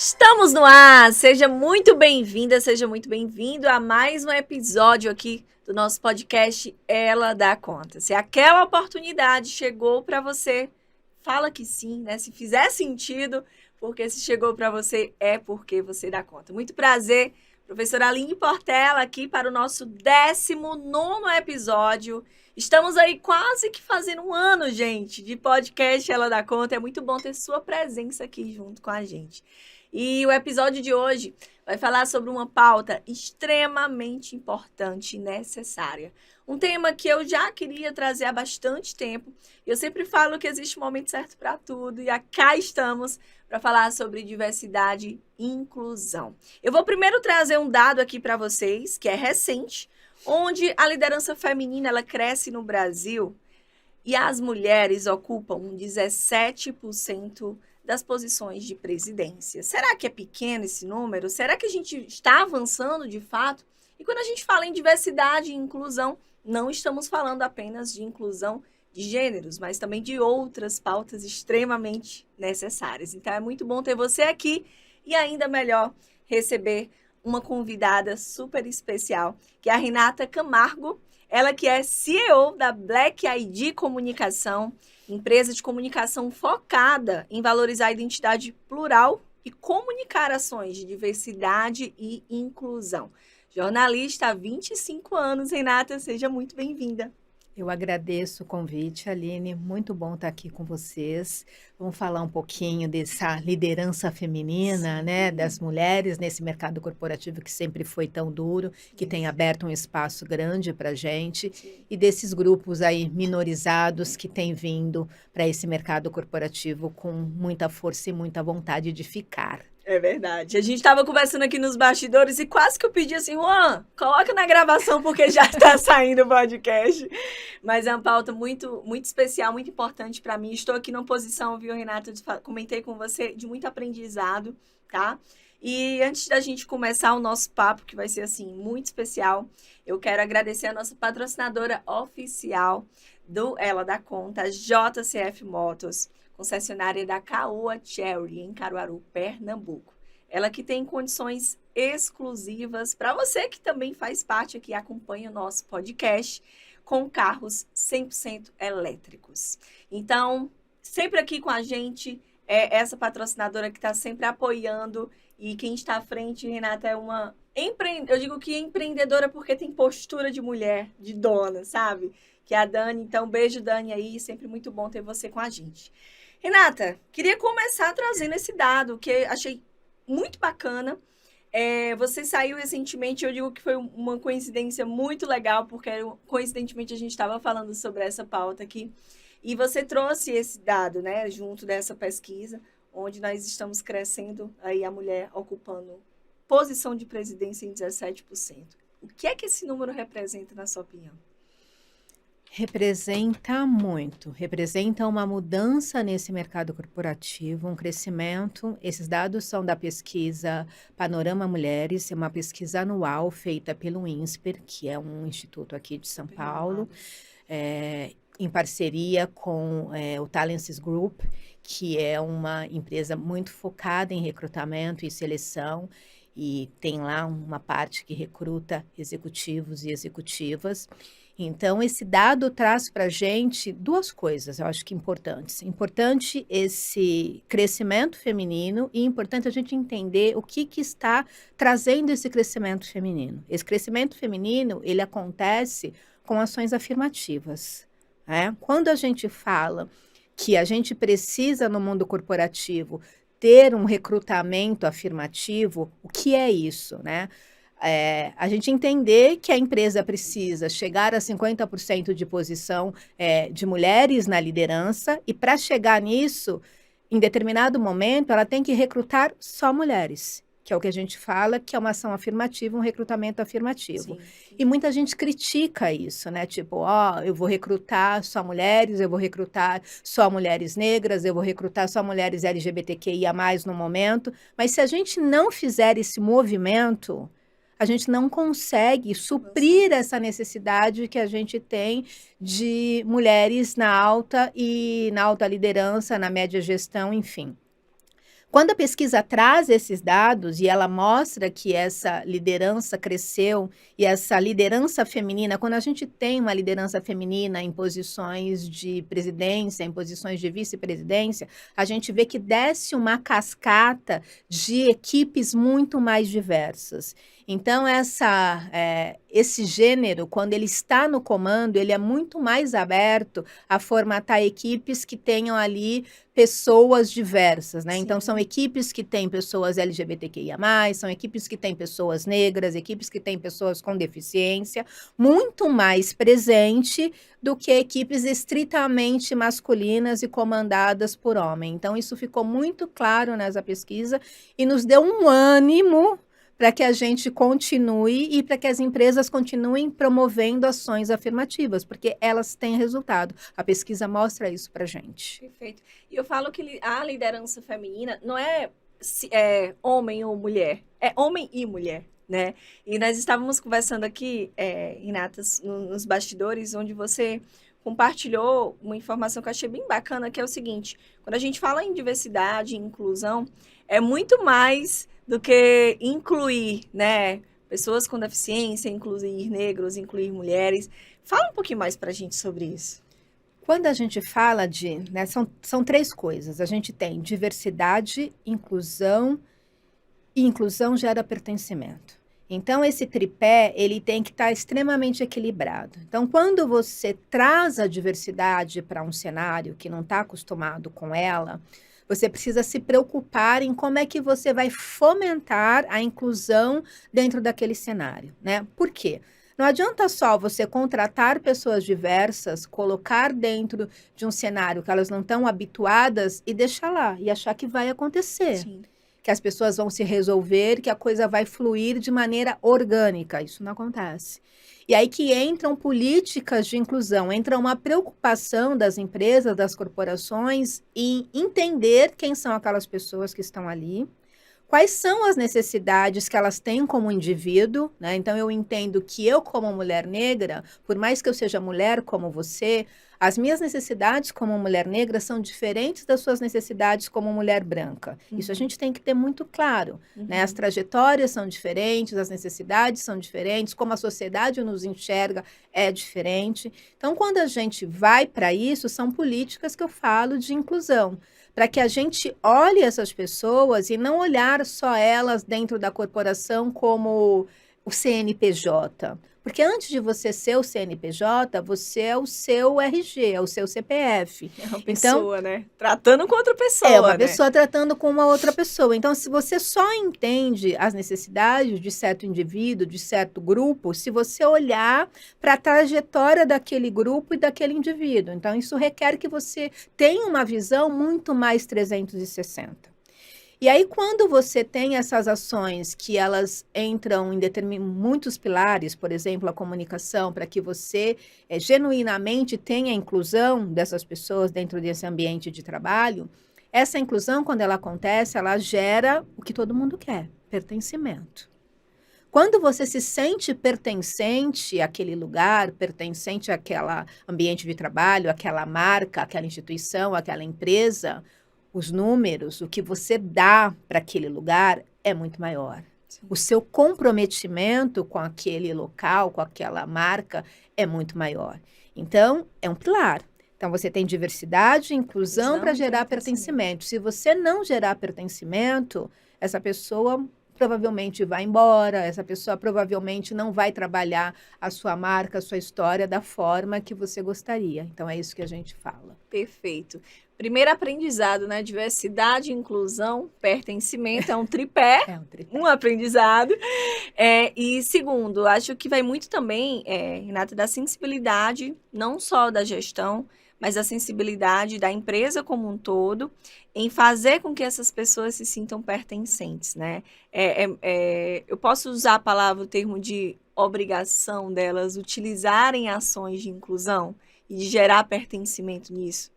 Estamos no ar! Seja muito bem-vinda, seja muito bem-vindo a mais um episódio aqui do nosso podcast Ela Dá Conta. Se aquela oportunidade chegou para você, fala que sim, né? Se fizer sentido, porque se chegou para você é porque você dá conta. Muito prazer, professora Aline Portela, aqui para o nosso 19º episódio. Estamos aí quase que fazendo um ano, gente, de podcast Ela Dá Conta. É muito bom ter sua presença aqui junto com a gente. E o episódio de hoje vai falar sobre uma pauta extremamente importante e necessária. Um tema que eu já queria trazer há bastante tempo. Eu sempre falo que existe um momento certo para tudo e cá estamos para falar sobre diversidade e inclusão. Eu vou primeiro trazer um dado aqui para vocês, que é recente, onde a liderança feminina ela cresce no Brasil e as mulheres ocupam 17% das posições de presidência. Será que é pequeno esse número? Será que a gente está avançando de fato? E quando a gente fala em diversidade e inclusão, não estamos falando apenas de inclusão de gêneros, mas também de outras pautas extremamente necessárias. Então é muito bom ter você aqui e ainda melhor receber uma convidada super especial, que é a Renata Camargo, ela que é CEO da Black ID Comunicação, empresa de comunicação focada em valorizar a identidade plural e comunicar ações de diversidade e inclusão. Jornalista há 25 anos, Renata, seja muito bem-vinda. Eu agradeço o convite, Aline. Muito bom estar aqui com vocês. Vamos falar um pouquinho dessa liderança feminina, né, das mulheres nesse mercado corporativo que sempre foi tão duro, que tem aberto um espaço grande para a gente, e desses grupos aí minorizados que têm vindo para esse mercado corporativo com muita força e muita vontade de ficar. É verdade. A gente estava conversando aqui nos bastidores e quase que eu pedi assim, Juan, coloca na gravação porque já está saindo o podcast. Mas é uma pauta muito, muito especial, muito importante para mim. Estou aqui numa posição, viu, Renata? Comentei com você, de muito aprendizado, tá? E antes da gente começar o nosso papo, que vai ser, assim, muito especial, eu quero agradecer a nossa patrocinadora oficial do Ela Dá Conta, a JCF Motos, concessionária da Caoa Cherry, em Caruaru, Pernambuco. Ela que tem condições exclusivas para você que também faz parte aqui, acompanha o nosso podcast, com carros 100% elétricos. Então, sempre aqui com a gente, é essa patrocinadora que está sempre apoiando, e quem está à frente, Renata, é uma eu digo que empreendedora porque tem postura de mulher, de dona, sabe? Que é a Dani. Então, beijo, Dani, aí. Sempre muito bom ter você com a gente. Renata, queria começar trazendo esse dado que achei muito bacana. Você saiu recentemente, eu digo que foi uma coincidência muito legal, porque coincidentemente a gente estava falando sobre essa pauta aqui, e você trouxe esse dado, né, junto dessa pesquisa, onde nós estamos crescendo, aí a mulher ocupando posição de presidência em 17%. O que é que esse número representa, na sua opinião? Representa muito, representa uma mudança nesse mercado corporativo, um crescimento. Esses dados são da pesquisa Panorama Mulheres, é uma pesquisa anual feita pelo INSPER, que é um instituto aqui de São Paulo, em parceria com o Talences Group, que é uma empresa muito focada em recrutamento e seleção, e tem lá uma parte que recruta executivos e executivas. Então, esse dado traz para a gente duas coisas, eu acho que importantes. Importante esse crescimento feminino e importante a gente entender o que está trazendo esse crescimento feminino. Esse crescimento feminino, ele acontece com ações afirmativas, né? Quando a gente fala que a gente precisa, no mundo corporativo, ter um recrutamento afirmativo, o que é isso, né? A gente entender que a empresa precisa chegar a 50% de posição de mulheres na liderança, e para chegar nisso, em determinado momento, ela tem que recrutar só mulheres, que é o que a gente fala, que é uma ação afirmativa, um recrutamento afirmativo. Sim, sim. E muita gente critica isso, né? Tipo, eu vou recrutar só mulheres, eu vou recrutar só mulheres negras, eu vou recrutar só mulheres LGBTQIA+, no momento. Mas se a gente não fizer esse movimento, a gente não consegue suprir essa necessidade que a gente tem de mulheres na alta liderança, na média gestão, enfim. Quando a pesquisa traz esses dados e ela mostra que essa liderança cresceu e essa liderança feminina, quando a gente tem uma liderança feminina em posições de presidência, em posições de vice-presidência, a gente vê que desce uma cascata de equipes muito mais diversas. Então, esse gênero, quando ele está no comando, ele é muito mais aberto a formatar equipes que tenham ali pessoas diversas, né? Então, são equipes que têm pessoas LGBTQIA+, são equipes que têm pessoas negras, equipes que têm pessoas com deficiência, muito mais presente do que equipes estritamente masculinas e comandadas por homem. Então, isso ficou muito claro nessa pesquisa e nos deu um ânimo para que a gente continue e para que as empresas continuem promovendo ações afirmativas, porque elas têm resultado. A pesquisa mostra isso para a gente. Perfeito. E eu falo que a liderança feminina não é, homem ou mulher, é homem e mulher, né? E nós estávamos conversando aqui, Renata, nos bastidores, onde você compartilhou uma informação que eu achei bem bacana, que é o seguinte: quando a gente fala em diversidade e inclusão, é muito mais do que incluir, né, pessoas com deficiência, incluir negros, incluir mulheres. Fala um pouquinho mais para a gente sobre isso. Quando a gente fala né, são três coisas. A gente tem diversidade, inclusão, e inclusão gera pertencimento. Então, esse tripé, ele tem que estar extremamente equilibrado. Então, quando você traz a diversidade para um cenário que não está acostumado com ela, você precisa se preocupar em como é que você vai fomentar a inclusão dentro daquele cenário, né? Por quê? Não adianta só você contratar pessoas diversas, colocar dentro de um cenário que elas não estão habituadas e deixar lá e achar que vai acontecer. Sim. Que as pessoas vão se resolver, que a coisa vai fluir de maneira orgânica. Isso não acontece. E aí que entram políticas de inclusão, entra uma preocupação das empresas, das corporações em entender quem são aquelas pessoas que estão ali, quais são as necessidades que elas têm como indivíduo, né? Então, eu entendo que eu, como mulher negra, por mais que eu seja mulher como você, as minhas necessidades como mulher negra são diferentes das suas necessidades como mulher branca. Isso a gente tem que ter muito claro, né? As trajetórias são diferentes, as necessidades são diferentes, como a sociedade nos enxerga é diferente. Então, quando a gente vai para isso, são políticas que eu falo de inclusão, para que a gente olhe essas pessoas e não olhar só elas dentro da corporação como o CNPJ. Porque antes de você ser o CNPJ, você é o seu RG, é o seu CPF. É uma pessoa, né? Tratando com outra pessoa, É uma né? pessoa tratando com uma outra pessoa. Então, se você só entende as necessidades de certo indivíduo, de certo grupo, se você olhar para a trajetória daquele grupo e daquele indivíduo. Então, isso requer que você tenha uma visão muito mais 360. E aí, quando você tem essas ações que elas entram em muitos pilares, por exemplo, a comunicação, para que você genuinamente tenha a inclusão dessas pessoas dentro desse ambiente de trabalho, essa inclusão, quando ela acontece, ela gera o que todo mundo quer, pertencimento. Quando você se sente pertencente àquele lugar, pertencente àquele ambiente de trabalho, àquela marca, àquela instituição, àquela empresa, os números, o que você dá para aquele lugar é muito maior. Sim. O seu comprometimento com aquele local, com aquela marca, é muito maior. Então, é um pilar. Então, você tem diversidade, inclusão para gerar pertencimento. Se você não gerar pertencimento, essa pessoa provavelmente vai embora, essa pessoa provavelmente não vai trabalhar a sua marca, a sua história da forma que você gostaria. Então, é isso que a gente fala. Perfeito. Primeiro aprendizado, né? Diversidade, inclusão, pertencimento, é um tripé, um aprendizado. E segundo, acho que vai muito também, Renata, da sensibilidade, não só da gestão, mas a sensibilidade da empresa como um todo, em fazer com que essas pessoas se sintam pertencentes, né? Eu posso usar a palavra, o termo de obrigação delas utilizarem ações de inclusão e de gerar pertencimento nisso?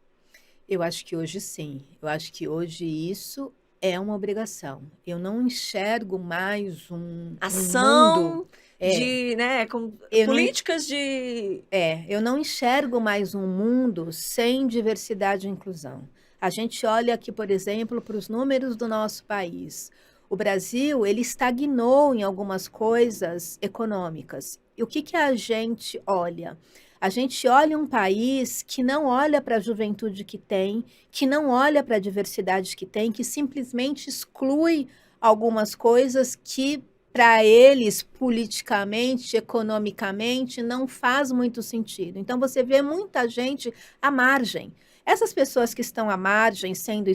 Eu acho que hoje sim. Eu acho que hoje isso é uma obrigação. Eu não enxergo mais um mundo... de, né, com políticas de... eu não enxergo mais um mundo sem diversidade e inclusão. A gente olha aqui, por exemplo, para os números do nosso país. O Brasil, ele estagnou em algumas coisas econômicas. E o que que a gente olha? A gente olha um país que não olha para a juventude que não olha para a diversidade que tem, que simplesmente exclui algumas coisas que, para eles, politicamente, economicamente, não faz muito sentido. Então, você vê muita gente à margem. Essas pessoas que estão à margem, sendo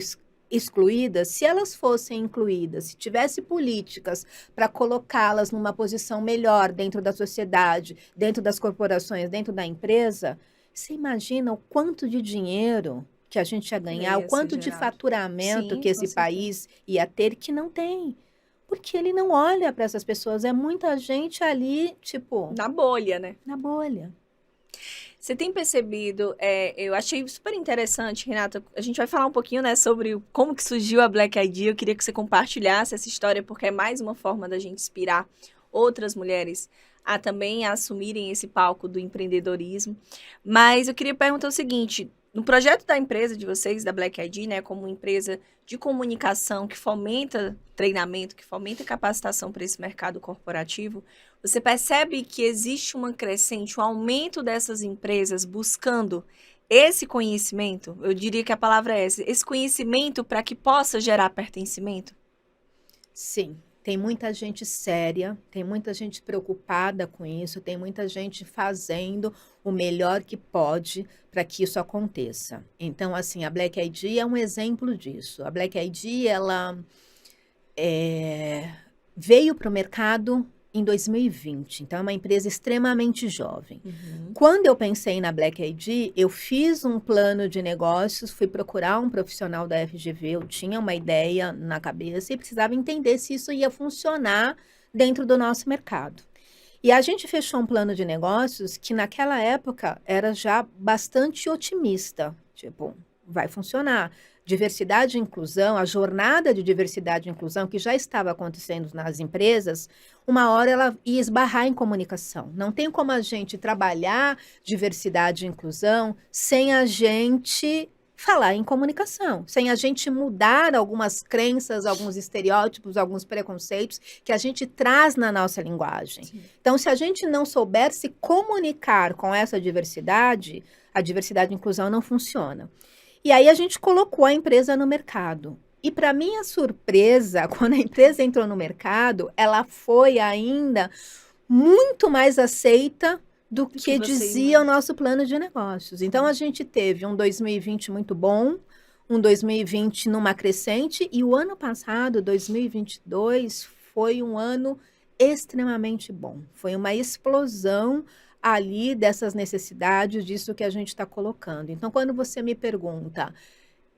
excluídas, se elas fossem incluídas, se tivesse políticas para colocá-las numa posição melhor dentro da sociedade, dentro das corporações, dentro da empresa, você imagina o quanto de dinheiro que a gente ia ganhar, o Ia ser quanto de gerado. faturamento Sim, que com esse certeza. país ia ter que não tem. Porque ele não olha para essas pessoas, é muita gente ali, tipo, Na bolha, né? na bolha. Você tem percebido, eu achei super interessante, Renata, a gente vai falar um pouquinho, né, sobre como que surgiu a Black ID, eu queria que você compartilhasse essa história, porque é mais uma forma da gente inspirar outras mulheres a também assumirem esse palco do empreendedorismo, mas eu queria perguntar o seguinte, no projeto da empresa de vocês, da Black ID, né, como empresa de comunicação que fomenta treinamento, que fomenta capacitação para esse mercado corporativo, você percebe que existe uma crescente, um aumento dessas empresas buscando esse conhecimento? Eu diria que a palavra é essa, esse conhecimento para que possa gerar pertencimento? Sim, tem muita gente séria, tem muita gente preocupada com isso, tem muita gente fazendo o melhor que pode para que isso aconteça. Então, assim, a Black ID é um exemplo disso. A Black ID, ela veio para o mercado em 2020, então é uma empresa extremamente jovem. Quando eu pensei na Black ID, eu fiz um plano de negócios, fui procurar um profissional da FGV, eu tinha uma ideia na cabeça e precisava entender se isso ia funcionar dentro do nosso mercado. E a gente fechou um plano de negócios que naquela época era já bastante otimista, tipo, vai funcionar. Diversidade e inclusão, a jornada de diversidade e inclusão que já estava acontecendo nas empresas, uma hora ela ia esbarrar em comunicação. Não tem como a gente trabalhar diversidade e inclusão sem a gente falar em comunicação, sem a gente mudar algumas crenças, alguns estereótipos, alguns preconceitos que a gente traz na nossa linguagem. Sim. Então, se a gente não souber se comunicar com essa diversidade, a diversidade e inclusão não funciona. E aí a gente colocou a empresa no mercado. E para minha surpresa, quando a empresa entrou no mercado, ela foi ainda muito mais aceita do que você dizia o nosso plano de negócios. Então a gente teve um 2020 muito bom, um 2020 numa crescente, e o ano passado, 2022, foi um ano extremamente bom. Foi uma explosão ali dessas necessidades, disso que a gente está colocando. Então, quando você me pergunta,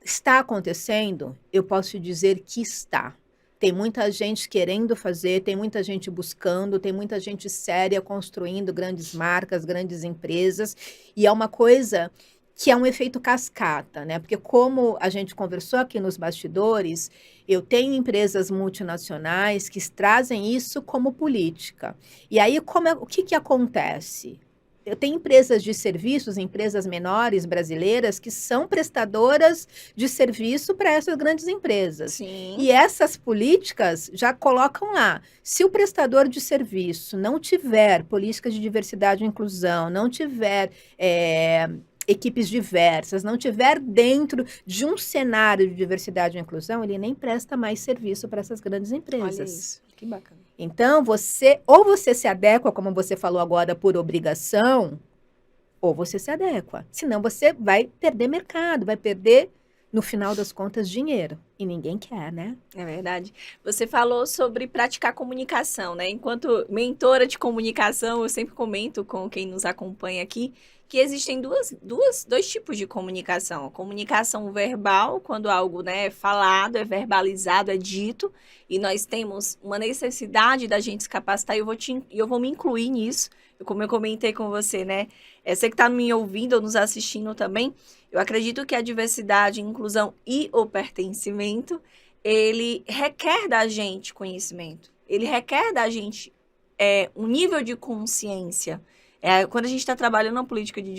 está acontecendo? Eu posso te dizer que está. Tem muita gente querendo fazer, tem muita gente buscando, tem muita gente séria construindo grandes marcas, grandes empresas, e é uma coisa que é um efeito cascata, né? Porque como a gente conversou aqui nos bastidores, eu tenho empresas multinacionais que trazem isso como política. E aí, o que acontece? Eu tenho empresas de serviços, empresas menores brasileiras, que são prestadoras de serviço para essas grandes empresas. Sim. E essas políticas já colocam lá. Se o prestador de serviço não tiver políticas de diversidade e inclusão, não tiver equipes diversas, não tiver dentro de um cenário de diversidade e inclusão, ele nem presta mais serviço para essas grandes empresas. Olha isso, que bacana. Então, você se adequa, como você falou agora, por obrigação, ou você se adequa. Senão você vai perder mercado, vai perder, no final das contas, dinheiro. E ninguém quer, né? É verdade. Você falou sobre praticar comunicação, né? Enquanto mentora de comunicação, eu sempre comento com quem nos acompanha aqui que existem dois tipos de comunicação. A comunicação verbal, quando algo, né, é falado, é verbalizado, é dito, e nós temos uma necessidade da gente se capacitar, e eu vou me incluir nisso, como eu comentei com você, né? Você que está me ouvindo ou nos assistindo também, eu acredito que a diversidade, inclusão e o pertencimento, ele requer da gente conhecimento, ele requer da gente um nível de consciência. Quando a gente está trabalhando na política de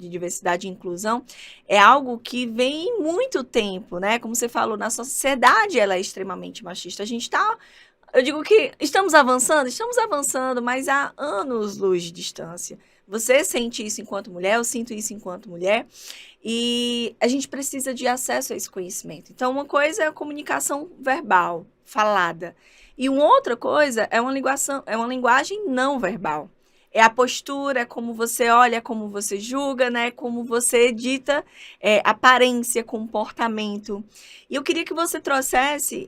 diversidade e inclusão, é algo que vem em muito tempo, né? Como você falou, na sociedade ela é extremamente machista. Eu digo que estamos avançando, mas há anos-luz de distância. Você sente isso enquanto mulher, eu sinto isso enquanto mulher, e a gente precisa de acesso a esse conhecimento. Então, uma coisa é a comunicação verbal, falada, e uma outra coisa é uma linguagem não verbal. É a postura, é como você olha, como você julga, né? Como você edita aparência, comportamento. E eu queria que você trouxesse,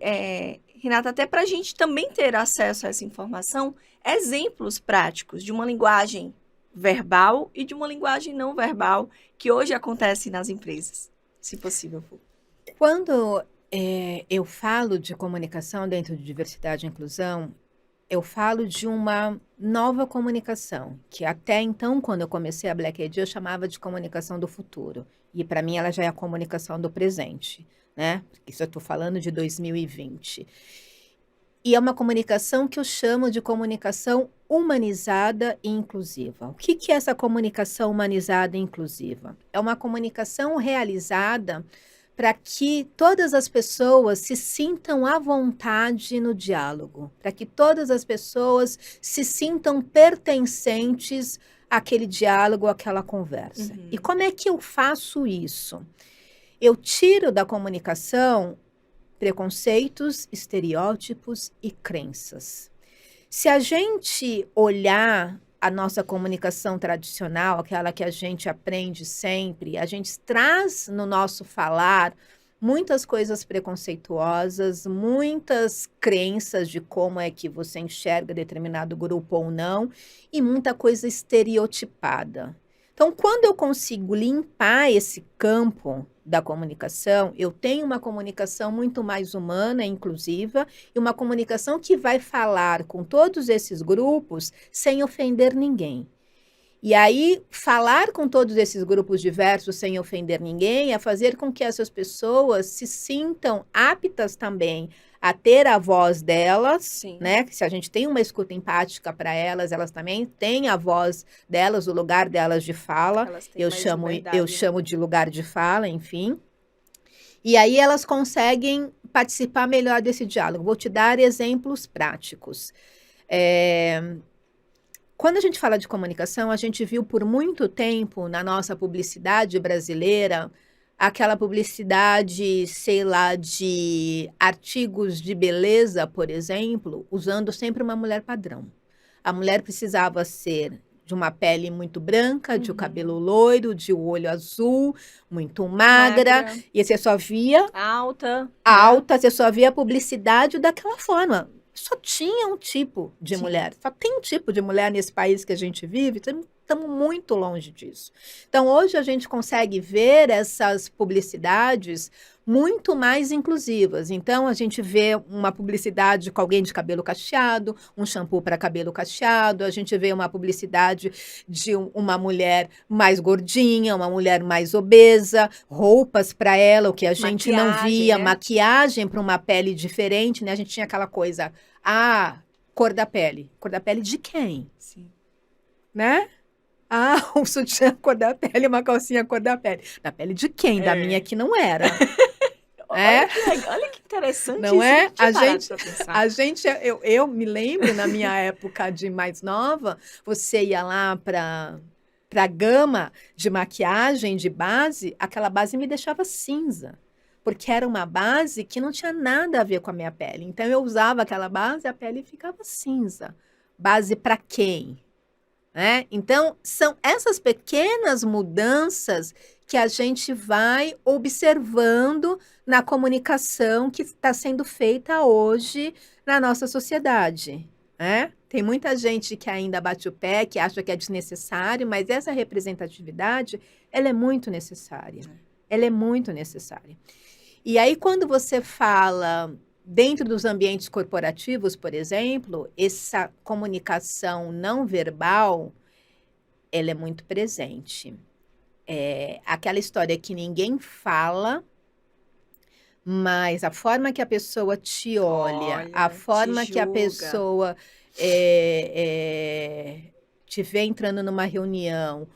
Renata, até para a gente também ter acesso a essa informação, exemplos práticos de uma linguagem verbal e de uma linguagem não verbal que hoje acontece nas empresas, se possível for. Quando eu falo de comunicação dentro de diversidade e inclusão, eu falo de uma nova comunicação, que até então, quando eu comecei a Black ID, eu chamava de comunicação do futuro. E para mim ela já é a comunicação do presente, né? Isso eu estou falando de 2020. E é uma comunicação que eu chamo de comunicação humanizada e inclusiva. O que é essa comunicação humanizada e inclusiva? É uma comunicação realizada para que todas as pessoas se sintam à vontade no diálogo, para que todas as pessoas se sintam pertencentes àquele diálogo, àquela conversa. Uhum. E como é que eu faço isso? Eu tiro da comunicação preconceitos, estereótipos e crenças. Se a gente olhar a nossa comunicação tradicional, aquela que a gente aprende sempre, a gente traz no nosso falar muitas coisas preconceituosas, muitas crenças de como é que você enxerga determinado grupo ou não, e muita coisa estereotipada. Então, quando eu consigo limpar esse campo da comunicação, eu tenho uma comunicação muito mais humana, inclusiva, e uma comunicação que vai falar com todos esses grupos sem ofender ninguém. E aí, falar com todos esses grupos diversos sem ofender ninguém é fazer com que essas pessoas se sintam aptas também a ter a voz delas, Sim. né? Se a gente tem uma escuta empática para elas, elas também têm a voz delas, o lugar delas de fala. Eu chamo de lugar de fala, enfim. E aí elas conseguem participar melhor desse diálogo. Vou te dar exemplos práticos. Quando a gente fala de comunicação, a gente viu por muito tempo na nossa publicidade brasileira aquela publicidade, sei lá, de artigos de beleza, por exemplo, usando sempre uma mulher padrão. A mulher precisava ser de uma pele muito branca, de um cabelo loiro, de um olho azul, muito magra. E você só via... Alta. Você só via a publicidade daquela forma. Só tinha um tipo de mulher. Só tem um tipo de mulher nesse país que a gente vive. Estamos muito longe disso. Então, hoje a gente consegue ver essas publicidades muito mais inclusivas. Então, a gente vê uma publicidade com alguém de cabelo cacheado, um shampoo para cabelo cacheado, a gente vê uma publicidade de uma mulher mais gordinha, uma mulher mais obesa, roupas para ela, o que a gente não via, maquiagem para uma pele diferente, né? A gente tinha aquela coisa, cor da pele. Cor da pele de quem? Sim. Né? Um sutiã cor da pele, uma calcinha cor da pele. Da pele de quem? Da minha que não era. Olha que interessante. Não é? Eu me lembro, na minha época de mais nova, você ia lá para a gama de maquiagem, de base, aquela base me deixava cinza. Porque era uma base que não tinha nada a ver com a minha pele. Então, eu usava aquela base e a pele ficava cinza. Base para quem? Então, são essas pequenas mudanças que a gente vai observando na comunicação que está sendo feita hoje na nossa sociedade. Tem muita gente que ainda bate o pé, que acha que é desnecessário, mas essa representatividade, ela é muito necessária. Ela é muito necessária. E aí, quando você fala... Dentro dos ambientes corporativos, por exemplo, essa comunicação não verbal, ela é muito presente. Aquela história que ninguém fala, mas a forma que a pessoa te olha, a forma que a pessoa te vê entrando numa reunião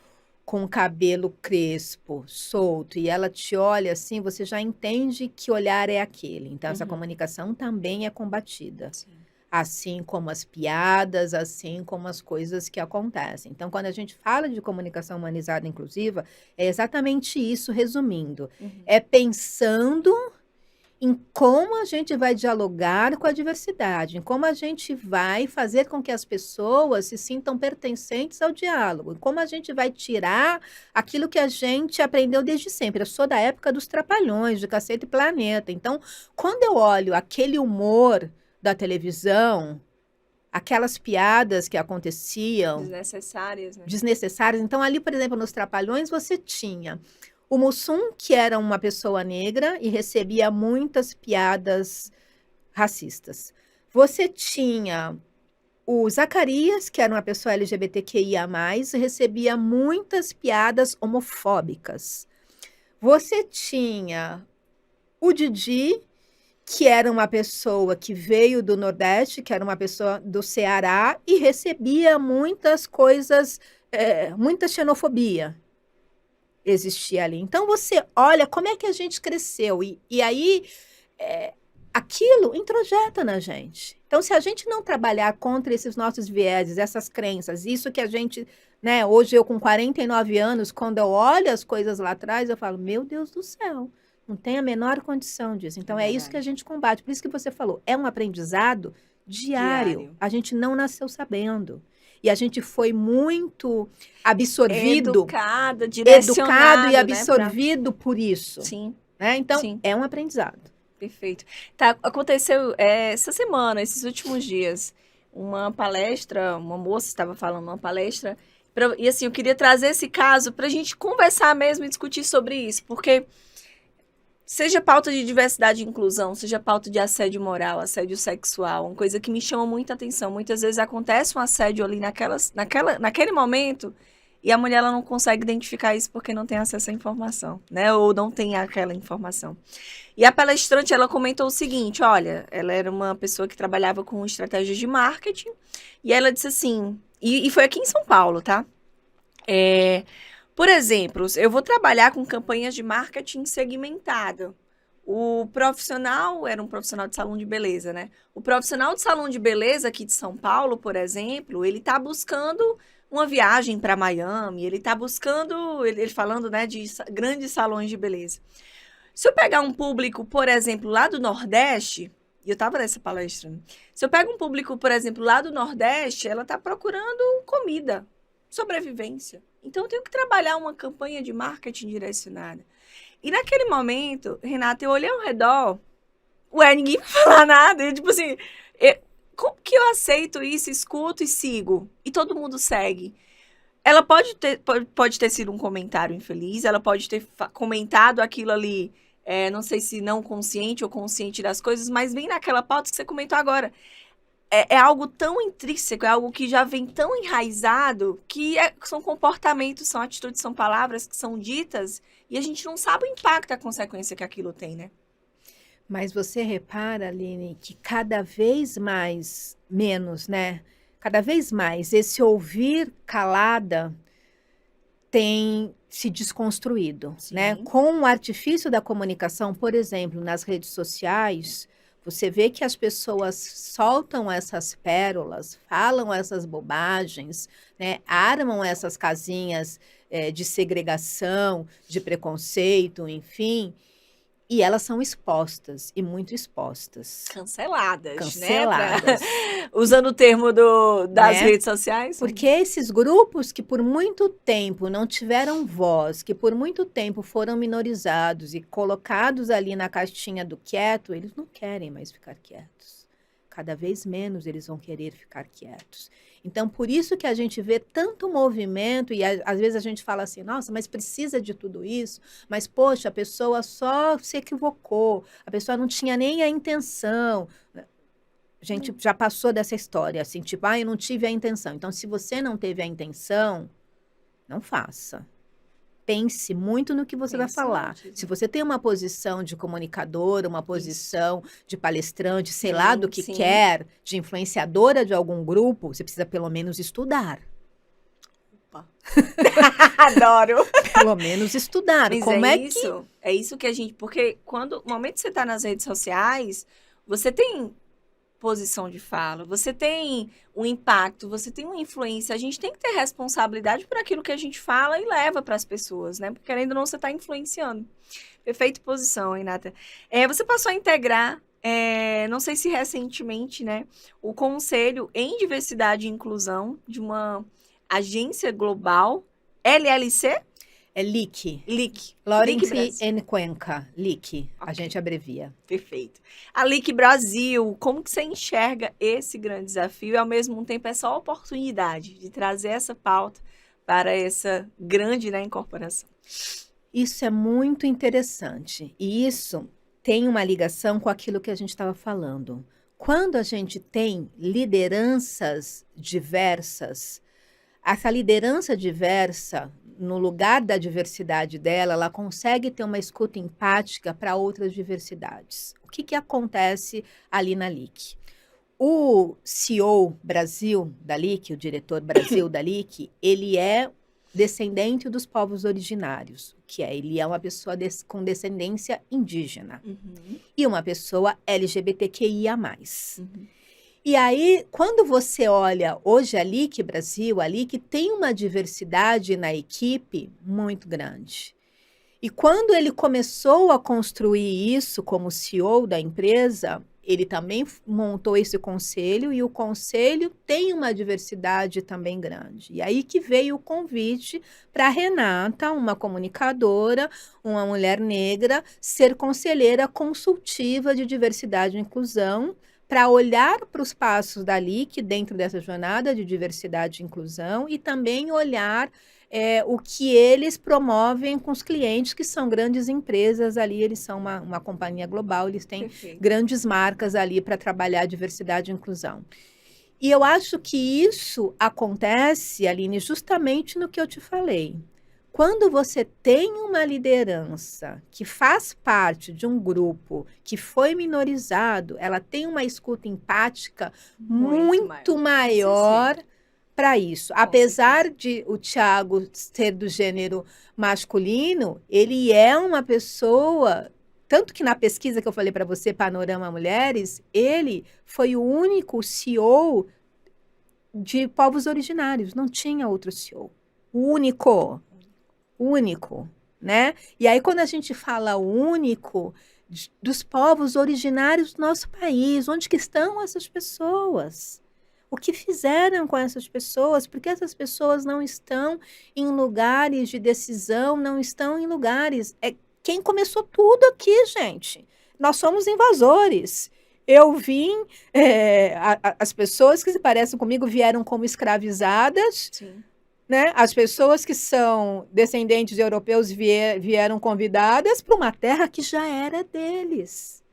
com o cabelo crespo, solto, e ela te olha assim, você já entende que olhar é aquele. Então, essa comunicação também é combatida. Sim. Assim como as piadas, assim como as coisas que acontecem. Então, quando a gente fala de comunicação humanizada e inclusiva, é exatamente isso, resumindo. É pensando em como a gente vai dialogar com a diversidade, em como a gente vai fazer com que as pessoas se sintam pertencentes ao diálogo, em como a gente vai tirar aquilo que a gente aprendeu desde sempre. Eu sou da época dos Trapalhões, de Cacete e Planeta. Então, quando eu olho aquele humor da televisão, aquelas piadas que aconteciam Desnecessárias, né? desnecessárias. Então, ali, por exemplo, nos Trapalhões, você tinha o Mussum, que era uma pessoa negra e recebia muitas piadas racistas. Você tinha o Zacarias, que era uma pessoa LGBTQIA+, e recebia muitas piadas homofóbicas. Você tinha o Didi, que era uma pessoa que veio do Nordeste, que era uma pessoa do Ceará, e recebia muitas coisas, muita xenofobia existia ali. Então, você olha como é que a gente cresceu, e aí aquilo introjeta na gente. Então, se a gente não trabalhar contra esses nossos vieses, essas crenças, isso que a gente, né, hoje eu com 49 anos, quando eu olho as coisas lá atrás, eu falo, meu Deus do céu, não tem a menor condição disso. Então, é isso que a gente combate. Por isso que você falou, é um aprendizado diário. A gente não nasceu sabendo. E a gente foi muito absorvido. Educado e absorvido por isso. Sim. Né? Então, Sim. é um aprendizado. Perfeito. Tá, aconteceu essa semana, esses últimos dias, uma palestra, uma moça estava falando uma palestra, e assim, eu queria trazer esse caso para a gente conversar mesmo e discutir sobre isso, porque seja pauta de diversidade e inclusão, seja pauta de assédio moral, assédio sexual, uma coisa que me chama muita atenção. Muitas vezes acontece um assédio ali naquele momento e a mulher ela não consegue identificar isso porque não tem acesso à informação, né? Ou não tem aquela informação. E a palestrante, ela comentou o seguinte, olha, ela era uma pessoa que trabalhava com estratégias de marketing e ela disse assim, e foi aqui em São Paulo, tá? Por exemplo, eu vou trabalhar com campanhas de marketing segmentada. O profissional era um profissional de salão de beleza, né? O profissional de salão de beleza aqui de São Paulo, por exemplo, ele está buscando uma viagem para Miami, ele está buscando, ele falando, né, de grandes salões de beleza. Se eu pegar um público, por exemplo, lá do Nordeste, e eu estava nessa palestra, né? Se eu pego um público, por exemplo, lá do Nordeste, ela está procurando comida, sobrevivência. Então, eu tenho que trabalhar uma campanha de marketing direcionada. E naquele momento, Renata, eu olhei ao redor, ninguém vai falar nada. Eu, tipo assim, como que eu aceito isso, escuto e sigo? E todo mundo segue. Ela pode ter sido um comentário infeliz, ela pode ter comentado aquilo ali, não sei se não consciente ou consciente das coisas, mas vem naquela pauta que você comentou agora. É algo tão intrínseco, é algo que já vem tão enraizado, que são comportamentos, são atitudes, são palavras que são ditas, e a gente não sabe o impacto, a consequência que aquilo tem, né? Mas você repara, Aline, que cada vez menos, né? Cada vez mais, esse ouvir calada tem se desconstruído, né? Com o artifício da comunicação, por exemplo, nas redes sociais, você vê que as pessoas soltam essas pérolas, falam essas bobagens, né? Armam essas casinhas de segregação, de preconceito, enfim, e elas são expostas, e muito expostas. Canceladas. Né? Usando o termo das redes sociais. Porque esses grupos que por muito tempo não tiveram voz, que por muito tempo foram minorizados e colocados ali na caixinha do quieto, eles não querem mais ficar quietos. Cada vez menos eles vão querer ficar quietos. Então, por isso que a gente vê tanto movimento e às vezes a gente fala assim, nossa, mas precisa de tudo isso? Mas, poxa, a pessoa só se equivocou, a pessoa não tinha nem a intenção. A gente já passou dessa história, assim, tipo, eu não tive a intenção. Então, se você não teve a intenção, não faça. Pense muito no que você vai falar. Se você tem uma posição de comunicadora, uma posição de palestrante, sei lá do que quer, de influenciadora de algum grupo, você precisa pelo menos estudar. Opa! Adoro! Pelo menos estudar. Mas Como é é isso, é isso que a gente... Porque no momento que você está nas redes sociais, você tem posição de fala, você tem um impacto, você tem uma influência. A gente tem que ter responsabilidade por aquilo que a gente fala e leva para as pessoas, né? Porque querendo ou não, você está influenciando. Perfeita posição, Renata. Você passou a integrar, não sei se recentemente, né, o Conselho em Diversidade e Inclusão de uma agência global, LLC? É LIC. LIC. LIC Lawrence Brasil. N. Cuenca. LIC. A Ok. gente abrevia. Perfeito. A LIC Brasil, como que você enxerga esse grande desafio e, ao mesmo tempo, essa oportunidade de trazer essa pauta para essa grande, né, incorporação? Isso é muito interessante. E isso tem uma ligação com aquilo que a gente estava falando. Quando a gente tem lideranças diversas, essa liderança diversa, no lugar da diversidade dela, ela consegue ter uma escuta empática para outras diversidades. O que acontece ali na LIC? O CEO Brasil da LIC, o diretor Brasil da LIC, ele é descendente dos povos originários, ele é uma pessoa com descendência indígena e uma pessoa LGBTQIA+. E aí, quando você olha hoje a LIC Brasil, a LIC tem uma diversidade na equipe muito grande. E quando ele começou a construir isso como CEO da empresa, ele também montou esse conselho e o conselho tem uma diversidade também grande. E aí que veio o convite para a Renata, uma comunicadora, uma mulher negra, ser conselheira consultiva de diversidade e inclusão, para olhar para os passos da LIC dentro dessa jornada de diversidade e inclusão e também olhar o que eles promovem com os clientes, que são grandes empresas ali, eles são uma companhia global, eles têm grandes marcas ali para trabalhar diversidade e inclusão. E eu acho que isso acontece, Aline, justamente no que eu te falei. Quando você tem uma liderança que faz parte de um grupo que foi minorizado, ela tem uma escuta empática muito maior para isso. Apesar de o Thiago ser do gênero masculino, ele é uma pessoa... Tanto que na pesquisa que eu falei para você, Panorama Mulheres, ele foi o único CEO de povos originários. Não tinha outro CEO. O único, né? E aí, quando a gente fala único, dos povos originários do nosso país, onde que estão essas pessoas? O que fizeram com essas pessoas? Porque essas pessoas não estão em lugares de decisão, não estão em lugares... Quem começou tudo aqui, gente? Nós somos invasores. Eu vim... as pessoas que se parecem comigo vieram como escravizadas... Sim. Né? As pessoas que são descendentes de europeus vieram convidadas para uma terra que já era deles.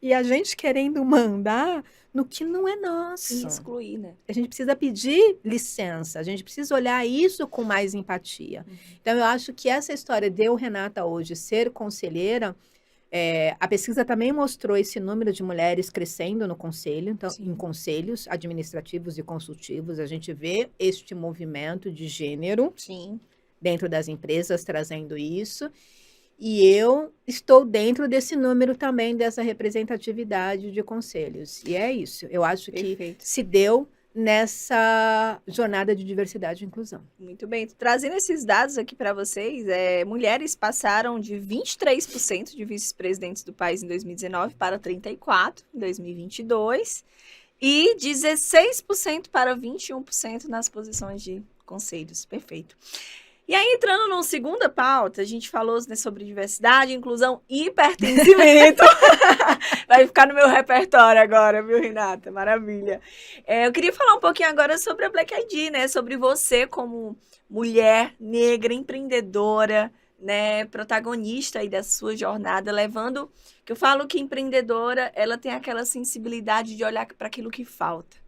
E a gente querendo mandar no que não é nosso. E excluir, né? A gente precisa pedir licença, a gente precisa olhar isso com mais empatia. Então, eu acho que essa história de eu, Renata, hoje, ser conselheira... a pesquisa também mostrou esse número de mulheres crescendo no conselho, então, em conselhos administrativos e consultivos, a gente vê este movimento de gênero dentro das empresas trazendo isso, e eu estou dentro desse número também, dessa representatividade de conselhos. E é isso, eu acho que se deu nessa jornada de diversidade e inclusão. Muito bem. Trazendo esses dados aqui para vocês, mulheres passaram de 23% de vice-presidentes do país em 2019 para 34% em 2022 e 16% para 21% nas posições de conselhos. Perfeito. E aí, entrando numa segunda pauta, a gente falou, né, sobre diversidade, inclusão e pertencimento. Vai ficar no meu repertório agora, viu, Renata? Maravilha. Eu queria falar um pouquinho agora sobre a Black ID, né? Sobre você como mulher negra, empreendedora, né? Protagonista aí da sua jornada, levando... Que eu falo que empreendedora, ela tem aquela sensibilidade de olhar para aquilo que falta.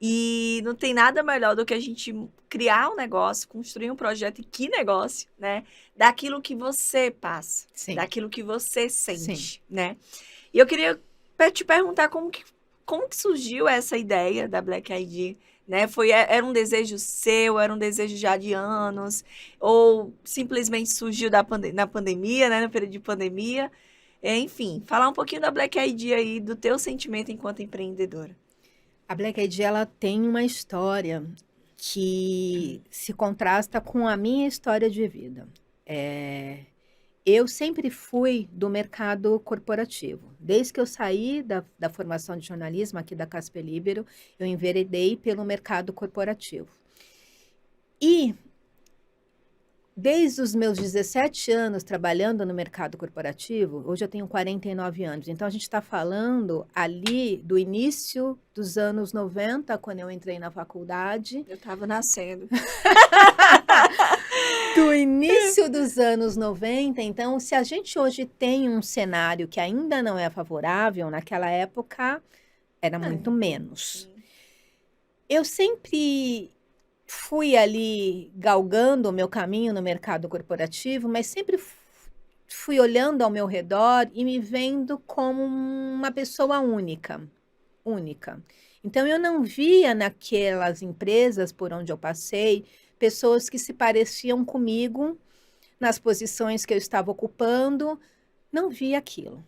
E não tem nada melhor do que a gente criar um negócio, construir um projeto, e que negócio, né? Daquilo que você passa, daquilo que você sente, né? E eu queria te perguntar como que surgiu essa ideia da Black ID, né? Era um desejo seu, era um desejo já de anos, ou simplesmente surgiu na pandemia, né? No período de pandemia. Enfim, falar um pouquinho da Black ID aí, do teu sentimento enquanto empreendedora. A Black ID, ela tem uma história que se contrasta com a minha história de vida. Eu sempre fui do mercado corporativo. Desde que eu saí da formação de jornalismo aqui da Casper Libero, eu enveredei pelo mercado corporativo. E desde os meus 17 anos trabalhando no mercado corporativo, hoje eu tenho 49 anos, então a gente está falando ali do início dos anos 90, quando eu entrei na faculdade. Eu estava nascendo. Do início dos anos 90, então, se a gente hoje tem um cenário que ainda não é favorável, naquela época era muito menos. Eu sempre fui ali galgando o meu caminho no mercado corporativo, mas sempre fui olhando ao meu redor e me vendo como uma pessoa única. Então, eu não via naquelas empresas por onde eu passei pessoas que se pareciam comigo nas posições que eu estava ocupando, não via aquilo.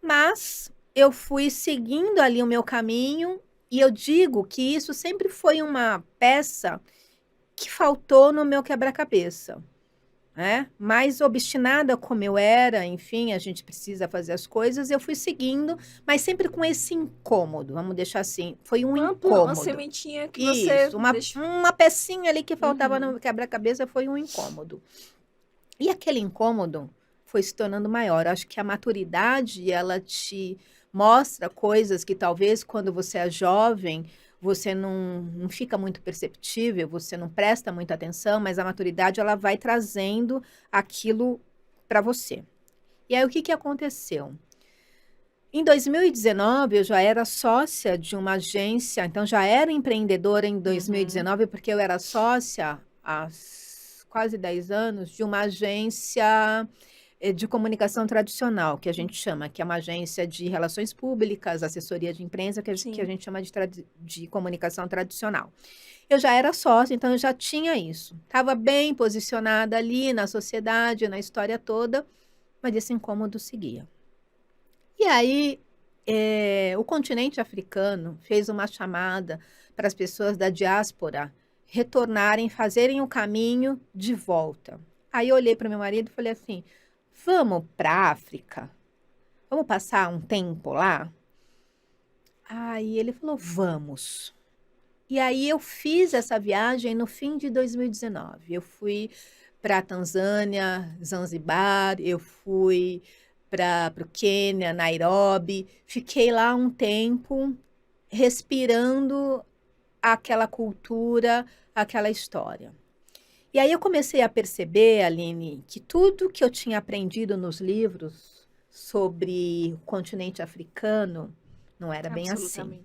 Mas eu fui seguindo ali o meu caminho e eu digo que isso sempre foi uma peça que faltou no meu quebra-cabeça. Mais obstinada como eu era, enfim, a gente precisa fazer as coisas, eu fui seguindo, mas sempre com esse incômodo, vamos deixar assim, foi um incômodo. Uma sementinha que você... Isso, uma pecinha ali que faltava no quebra-cabeça foi um incômodo. E aquele incômodo foi se tornando maior. Eu acho que a maturidade, ela te mostra coisas que talvez quando você é jovem, você não fica muito perceptível, você não presta muita atenção, mas a maturidade ela vai trazendo aquilo para você. E aí o que aconteceu? Em 2019, eu já era sócia de uma agência, então já era empreendedora em 2019, porque eu era sócia há quase 10 anos de uma agência de comunicação tradicional, que a gente chama, que é uma agência de relações públicas, assessoria de imprensa, que a gente chama de comunicação tradicional. Eu já era sócia, então eu já tinha isso. Estava bem posicionada ali na sociedade, na história toda, mas esse incômodo seguia. E aí, o continente africano fez uma chamada para as pessoas da diáspora retornarem, fazerem o caminho de volta. Aí eu olhei para meu marido e falei assim, vamos para a África? Vamos passar um tempo lá? Aí ele falou, vamos. E aí eu fiz essa viagem no fim de 2019. Eu fui para a Tanzânia, Zanzibar, eu fui para o Quênia, Nairobi. Fiquei lá um tempo respirando aquela cultura, aquela história. E aí eu comecei a perceber, Aline, que tudo que eu tinha aprendido nos livros sobre o continente africano não era bem assim.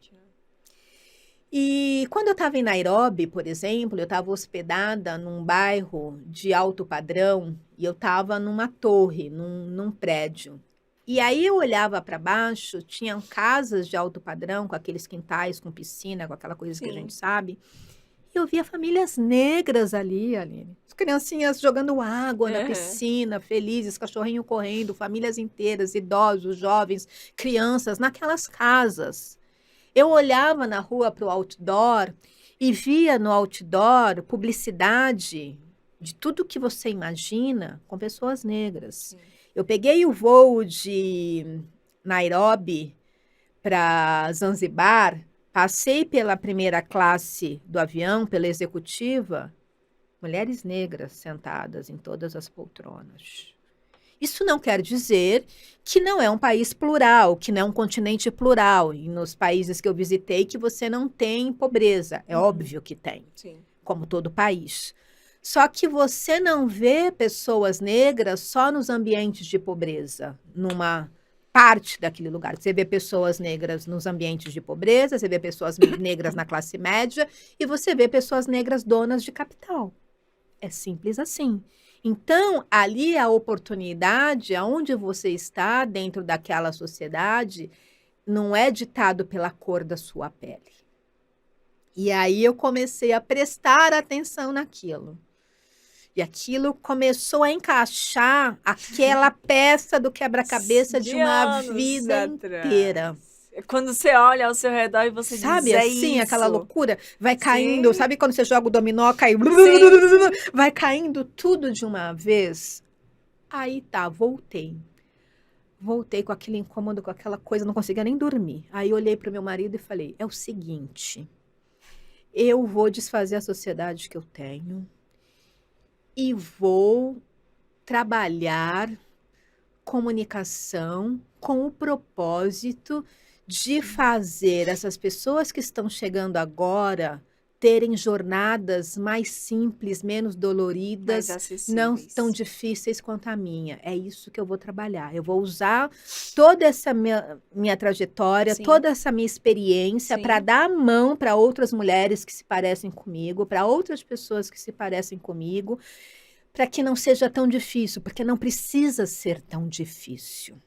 E quando eu estava em Nairobi, por exemplo, eu estava hospedada num bairro de alto padrão e eu estava numa torre, num prédio. E aí eu olhava para baixo, tinham casas de alto padrão, com aqueles quintais, com piscina, com aquela coisa que a gente sabe. E eu via famílias negras ali, Aline. As criancinhas jogando água na piscina, felizes, cachorrinho correndo, famílias inteiras, idosos, jovens, crianças, naquelas casas. Eu olhava na rua para o outdoor e via no outdoor publicidade de tudo que você imagina com pessoas negras. Sim. Eu peguei o voo de Nairobi para Zanzibar, passei pela primeira classe do avião, pela executiva, mulheres negras sentadas em todas as poltronas. Isso não quer dizer que não é um país plural, que não é um continente plural. E nos países que eu visitei, que você não tem pobreza. É óbvio que tem, como todo país. Só que você não vê pessoas negras só nos ambientes de pobreza, numa parte daquele lugar. Você vê pessoas negras nos ambientes de pobreza, você vê pessoas negras na classe média e você vê pessoas negras donas de capital. É simples assim. Então, ali a oportunidade, aonde você está dentro daquela sociedade, não é ditado pela cor da sua pele. E aí eu comecei a prestar atenção naquilo. E aquilo começou a encaixar aquela peça do quebra-cabeça de uma anos vida inteira. atrás. É quando você olha ao seu redor e você Sabe diz, é assim, aquela isso. loucura? Vai caindo, Sim. sabe quando você joga o dominó, cai... Sim. Vai caindo tudo de uma vez? Aí tá, voltei. Voltei com aquele incômodo, com aquela coisa, não conseguia nem dormir. Aí olhei para o meu marido e falei, é o seguinte, eu vou desfazer a sociedade que eu tenho e vou trabalhar comunicação com o propósito de fazer essas pessoas que estão chegando agora terem jornadas mais simples, menos Mais doloridas, não acessíveis. tão difíceis quanto a minha. É isso que eu vou trabalhar. Eu vou usar toda essa minha trajetória, Sim. toda essa minha experiência Sim. para dar a mão para outras mulheres que se parecem comigo, para outras pessoas que se parecem comigo, para que não seja tão difícil, porque não precisa ser tão difícil.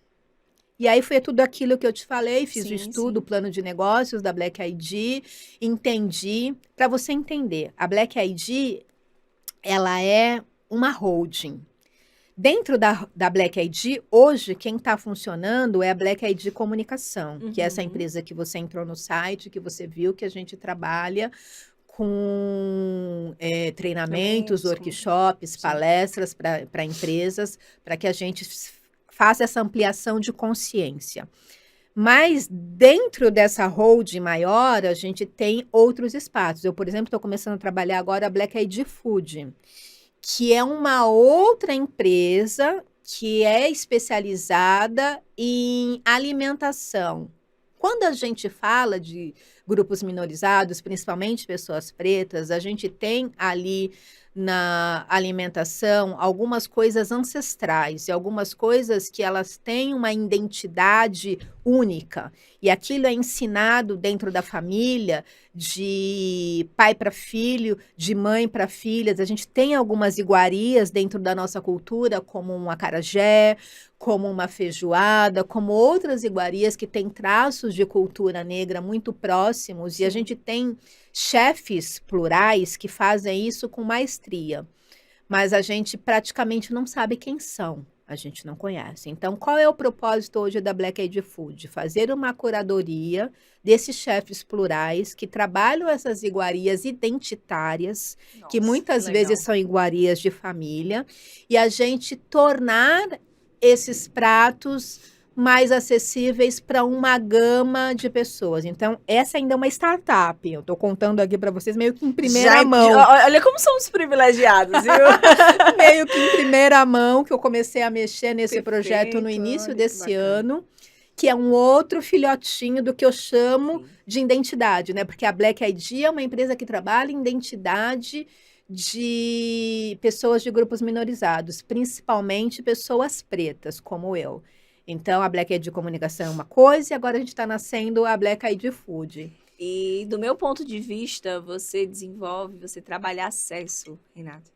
E aí foi tudo aquilo que eu te falei, fiz o Sim, estudo, o sim. plano de negócios da Black ID, entendi. Para você entender, a Black ID, ela é uma holding. Dentro da Black ID, hoje, quem está funcionando é a Black ID Comunicação, que é essa Uhum. empresa que você entrou no site, que você viu que a gente trabalha com treinamentos, Treinamentos, workshops, sim. palestras para empresas, para que a gente faça essa ampliação de consciência. Mas dentro dessa holding maior, a gente tem outros espaços. Eu, por exemplo, estou começando a trabalhar agora a Black ID Food, que é uma outra empresa que é especializada em alimentação. Quando a gente fala de grupos minorizados, principalmente pessoas pretas, a gente tem ali na alimentação algumas coisas ancestrais e algumas coisas que elas têm uma identidade única. E aquilo é ensinado dentro da família, de pai para filho, de mãe para filhas. A gente tem algumas iguarias dentro da nossa cultura, como um acarajé, como uma feijoada, como outras iguarias que têm traços de cultura negra muito próximos, e a Sim. gente tem chefes plurais que fazem isso com maestria, mas a gente praticamente não sabe quem são, a gente não conhece. Então, qual é o propósito hoje da Black ID Food? Fazer uma curadoria desses chefes plurais que trabalham essas iguarias identitárias, que Nossa, muitas legal. vezes são iguarias de família, e a gente tornar esses pratos mais acessíveis para uma gama de pessoas. Então, essa ainda é uma startup. Eu estou contando aqui para vocês meio que em primeira mão. Olha como somos privilegiados, viu? Meio que em primeira mão, que eu comecei a mexer nesse projeto no Perfeito, início olha que desse bacana. ano, que é um outro filhotinho do que eu chamo Sim. de identidade, né? Porque a Black ID é uma empresa que trabalha em identidade de pessoas de grupos minorizados, principalmente pessoas pretas, como eu. Então, a Black ID Comunicação é uma coisa e agora a gente está nascendo a Black ID Food. E do meu ponto de vista, você desenvolve, você trabalha acesso, Renata.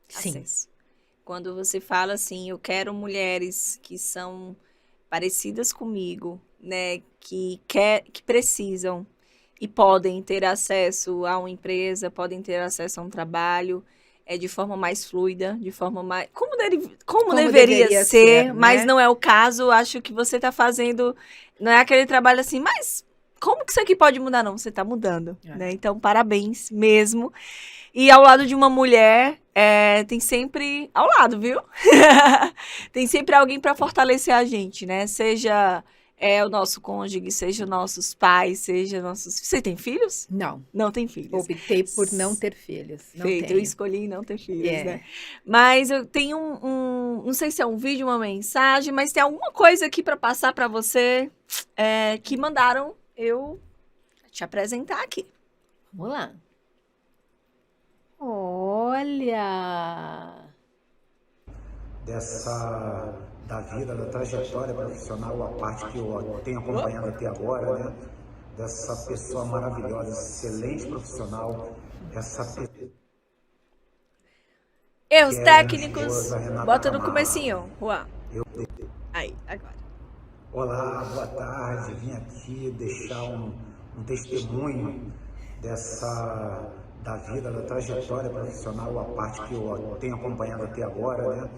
Sim. Acesso. Quando você fala assim, eu quero mulheres que são parecidas comigo, né, que precisam e podem ter acesso a uma empresa, podem ter acesso a um trabalho, de forma mais fluida, de forma mais... Como deveria ser, mas né? não é o caso. Acho que você está fazendo... Não é aquele trabalho assim, mas como que isso aqui pode mudar? Não, você está mudando, né? Então, parabéns mesmo. E ao lado de uma mulher, tem sempre... Ao lado, viu? Tem sempre alguém para fortalecer a gente, né? Seja o nosso cônjuge, seja nossos pais, seja nossos... Você tem filhos? Não. Não tem filhos. Optei por não ter filhos. Não Feito, eu tenho. escolhi não ter filhos, né? Mas eu tenho não sei se é um vídeo, uma mensagem, mas tem alguma coisa aqui para passar para você que mandaram eu te apresentar aqui. Vamos lá. Olha! Da vida, da trajetória profissional, a parte que eu tenho acompanhado até agora, né? Dessa pessoa maravilhosa, excelente profissional, Os que é técnicos, minha esposa, Renata bota no Camargo. comecinho, Juan. Aí, agora. Olá, boa tarde, vim aqui deixar um testemunho da vida, da trajetória profissional, a parte que eu tenho acompanhado até agora, né?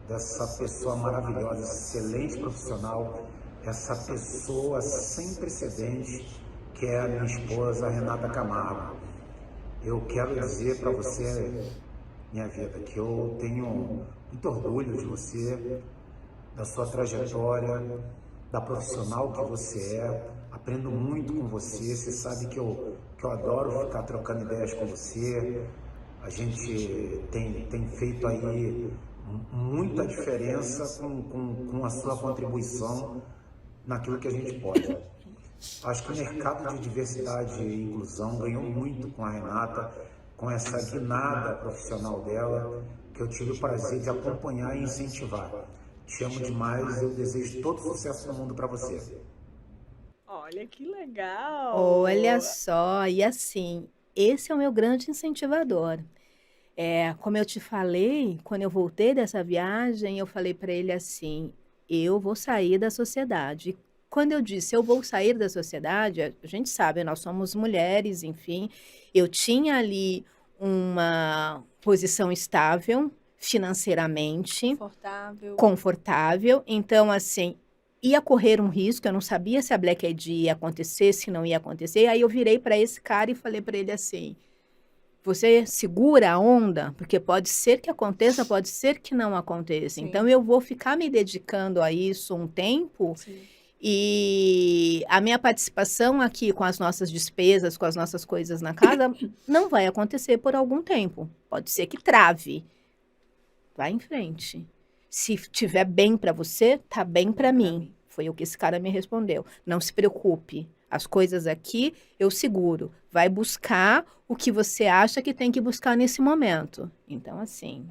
Dessa pessoa maravilhosa, excelente profissional, essa pessoa sem precedentes, que é a minha esposa, Renata Camargo. Eu quero dizer para você, minha vida, que eu tenho muito orgulho de você, da sua trajetória, da profissional que você é. Aprendo muito com você. Você sabe que eu adoro ficar trocando ideias com você. A gente tem feito aí muita diferença com a sua contribuição naquilo que a gente pode. Acho que o mercado de diversidade e inclusão ganhou muito com a Renata, com essa guinada profissional dela, que eu tive o prazer de acompanhar e incentivar. Te amo demais e eu desejo todo sucesso no mundo para você. Olha que legal! Olha só, e assim, esse é o meu grande incentivador. Como eu te falei, quando eu voltei dessa viagem, eu falei para ele assim: eu vou sair da sociedade. Quando eu disse eu vou sair da sociedade, a gente sabe, nós somos mulheres, enfim. Eu tinha ali uma posição estável financeiramente, confortável. Então, assim, ia correr um risco. Eu não sabia se a Black ID ia acontecer, se não ia acontecer. Aí eu virei para esse cara e falei para ele assim: você segura a onda, porque pode ser que aconteça, pode ser que não aconteça. Sim. Então, eu vou ficar me dedicando a isso um tempo. Sim. E a minha participação aqui com as nossas despesas, com as nossas coisas na casa, não vai acontecer por algum tempo. Pode ser que trave. Vai em frente. Se tiver bem para você, tá bem para mim. Foi o que esse cara me respondeu. Não se preocupe. As coisas aqui eu seguro. Vai buscar o que você acha que tem que buscar nesse momento. Então, assim...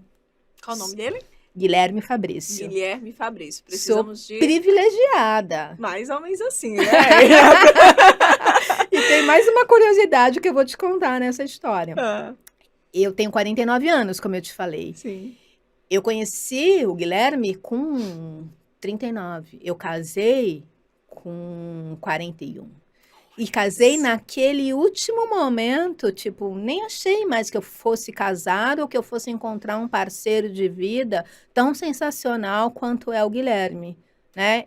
Qual o nome dele? Guilherme Fabrício. Guilherme Fabrício. Precisamos Sou privilegiada. Mais homens assim, né? E tem mais uma curiosidade que eu vou te contar nessa história. Eu tenho 49 anos, como eu te falei. Sim. Eu conheci o Guilherme com 39. Eu casei com 41. E casei naquele último momento, tipo, nem achei mais que eu fosse casar ou que eu fosse encontrar um parceiro de vida tão sensacional quanto é o Guilherme, né?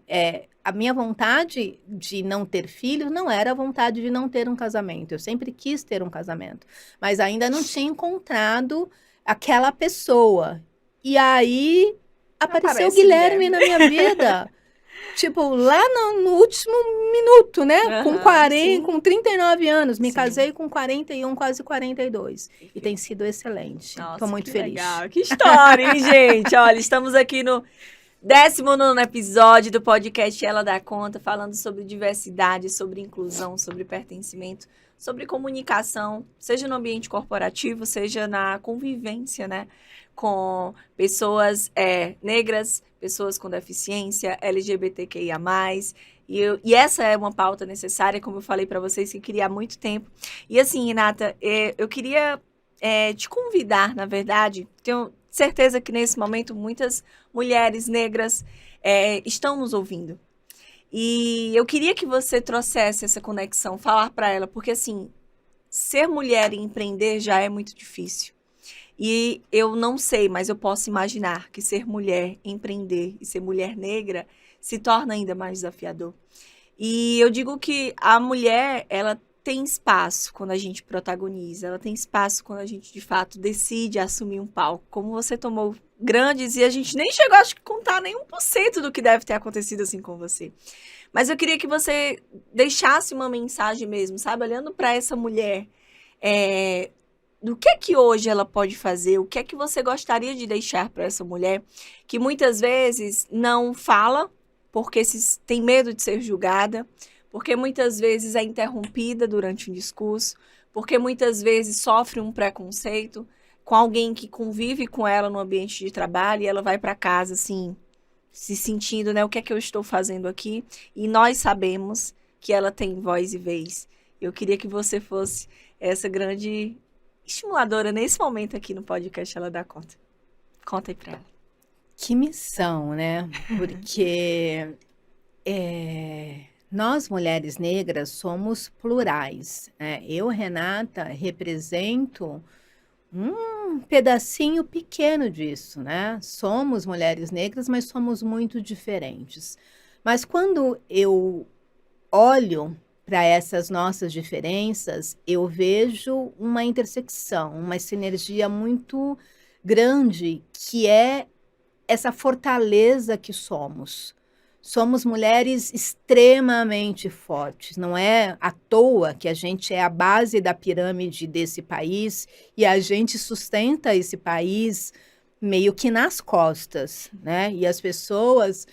A minha vontade de não ter filhos não era a vontade de não ter um casamento. Eu sempre quis ter um casamento, mas ainda não tinha encontrado aquela pessoa. E aí apareceu o Guilherme na minha vida. Tipo, lá no último minuto, né? Com 39 anos. Me casei com 41, quase 42. E tem sido excelente. Tô muito feliz. Legal. Que história, hein, gente? Olha, estamos aqui no 19º episódio do podcast Ela Dá Conta, falando sobre diversidade, sobre inclusão, sobre pertencimento, sobre comunicação, seja no ambiente corporativo, seja na convivência, né? Com pessoas negras, pessoas com deficiência, LGBTQIA+. E essa é uma pauta necessária, como eu falei para vocês, que queria há muito tempo. E assim, Renata, eu queria te convidar, na verdade, tenho certeza que nesse momento muitas mulheres negras estão nos ouvindo. E eu queria que você trouxesse essa conexão, falar para ela, porque assim, ser mulher e empreender já é muito difícil. E eu não sei, mas eu posso imaginar que ser mulher, empreender e ser mulher negra se torna ainda mais desafiador. E eu digo que a mulher, ela tem espaço quando a gente protagoniza, ela tem espaço quando a gente, de fato, decide assumir um palco. Como você tomou grandes e a gente nem chegou, acho que, contar nem 1% do que deve ter acontecido assim com você. Mas eu queria que você deixasse uma mensagem mesmo, sabe? Olhando para essa mulher, do que é que hoje ela pode fazer, o que é que você gostaria de deixar para essa mulher que muitas vezes não fala porque tem medo de ser julgada, porque muitas vezes é interrompida durante um discurso, porque muitas vezes sofre um preconceito com alguém que convive com ela no ambiente de trabalho e ela vai para casa assim, se sentindo, né, o que é que eu estou fazendo aqui? E nós sabemos que ela tem voz e vez. Eu queria que você fosse essa grande estimuladora nesse momento aqui no podcast Ela Dá Conta. Conta aí pra ela. Que missão, né? Porque Nós, mulheres negras, somos plurais, né? Eu, Renata, represento um pedacinho pequeno disso, né? Somos mulheres negras, mas somos muito diferentes. Mas quando eu olho para essas nossas diferenças, eu vejo uma intersecção, uma sinergia muito grande, que é essa fortaleza que somos. Somos mulheres extremamente fortes. Não é à toa que a gente é a base da pirâmide desse país e a gente sustenta esse país meio que nas costas, né? E as pessoas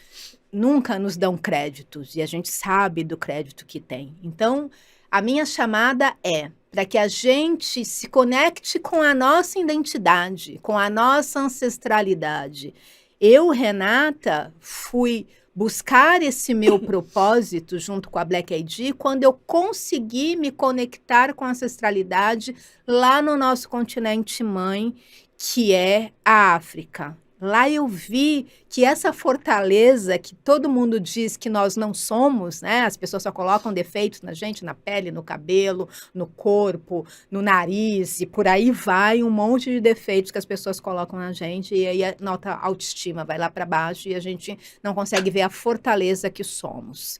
nunca nos dão créditos e a gente sabe do crédito que tem. Então, a minha chamada é para que a gente se conecte com a nossa identidade, com a nossa ancestralidade. Eu, Renata, fui buscar esse meu propósito junto com a Black ID quando eu consegui me conectar com a ancestralidade lá no nosso continente mãe, que é a África. Lá eu vi que essa fortaleza que todo mundo diz que nós não somos, né? As pessoas só colocam defeitos na gente, na pele, no cabelo, no corpo, no nariz, e por aí vai um monte de defeitos que as pessoas colocam na gente, e aí a nossa autoestima vai lá para baixo e a gente não consegue ver a fortaleza que somos.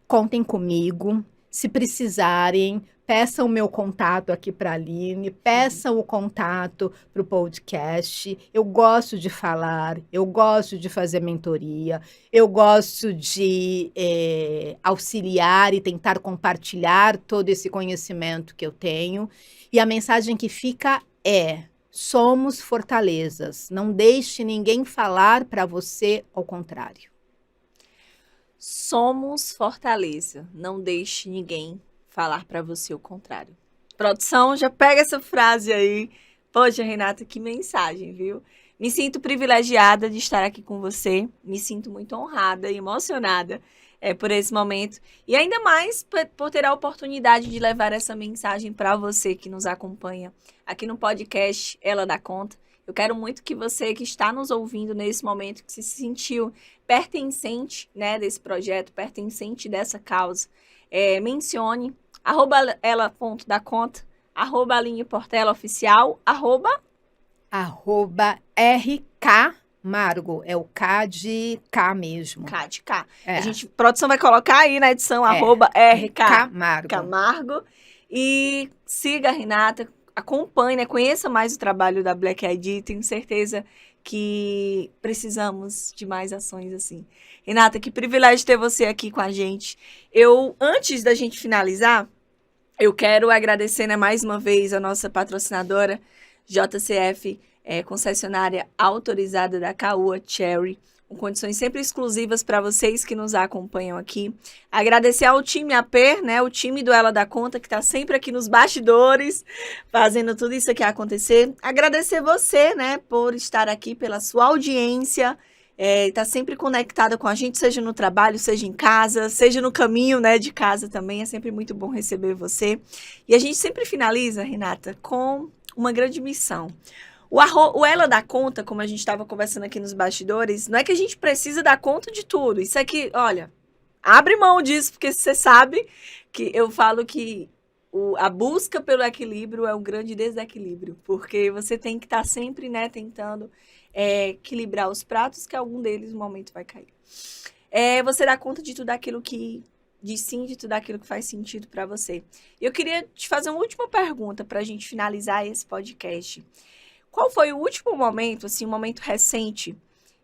Contem comigo, se precisarem, peçam o meu contato aqui para a Aline, peçam o contato para o podcast. Eu gosto de falar, eu gosto de fazer mentoria, eu gosto de auxiliar e tentar compartilhar todo esse conhecimento que eu tenho. E a mensagem que fica é: somos fortalezas. Não deixe ninguém falar para você ao contrário. Somos fortaleza. Não deixe ninguém falar para você o contrário. Produção, já pega essa frase aí. Poxa, Renata, que mensagem, viu? Me sinto privilegiada de estar aqui com você. Me sinto muito honrada e emocionada por esse momento. E ainda mais por ter a oportunidade de levar essa mensagem para você que nos acompanha aqui no podcast Ela Dá Conta. Eu quero muito que você que está nos ouvindo nesse momento, que se sentiu pertencente, né, desse projeto, pertencente dessa causa, mencione @ela.daconta, @Aline Portela Oficial, @RK Margo, é o K de K mesmo. K de K. É. A produção vai colocar aí na edição @RK Camargo. E siga a Renata, acompanhe, né? Conheça mais o trabalho da Black ID. Tenho certeza que precisamos de mais ações assim. Renata, que privilégio ter você aqui com a gente. Antes da gente finalizar, eu quero agradecer, né, mais uma vez a nossa patrocinadora, JCF, concessionária autorizada da Caoa Cherry, com condições sempre exclusivas para vocês que nos acompanham aqui. Agradecer ao time AP, né, o time do Ela Dá Conta, que está sempre aqui nos bastidores, fazendo tudo isso aqui acontecer. Agradecer você, né, por estar aqui, pela sua audiência, tá sempre conectada com a gente, seja no trabalho, seja em casa, seja no caminho, né, de casa também. É sempre muito bom receber você. E a gente sempre finaliza, Renata, com uma grande missão. O Ela Dá Conta, como a gente estava conversando aqui nos bastidores, não é que a gente precisa dar conta de tudo. Isso aqui, olha, abre mão disso, porque você sabe que eu falo que a busca pelo equilíbrio é um grande desequilíbrio, porque você tem que estar sempre, né, tentando equilibrar os pratos, que algum deles no momento vai cair. Você dá conta de tudo aquilo que diz sim, de tudo aquilo que faz sentido para você. Eu queria te fazer uma última pergunta para a gente finalizar esse podcast. Qual foi o último momento, assim, um momento recente,